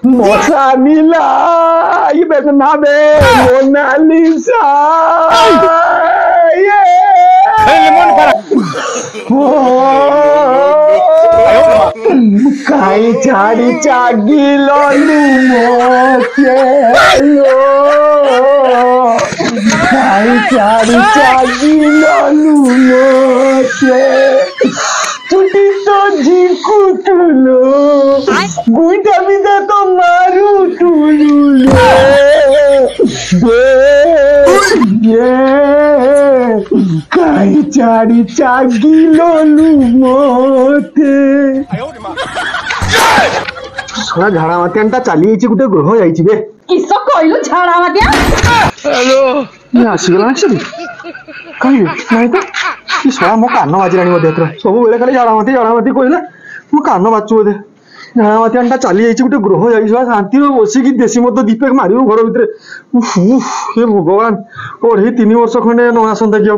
मसा नीला ये बेचना बे मोनालिसा ये काई झाड़ी चागिलो लुमोके काई झाड़ी चागिलो लुमोके छुट्टी तो झिकू टुलो गुइटा बिदा तो मारू टुलू ये काई झाड़ी चागिलो लुमोके सोना झाड़ा मात्यांटा चाली यायची कुठे ग्रह यायची बे किस कहलु झाड़ा मात्या हेलो ये आसीगला ना काही नाही तर ती सोळा मो कान वाजराणी मध्ये सब बेले खाली झाड़ा माती कहला मो कान बाजू बोधे झाड़ा मात्यांटा चाली यायची कुठे ग्रह यायची शांति बसिकी देशी मत दीपेक मारिबो घर भितर हे भगवान ओढे 3 वर्ष खंडे न आसंता कि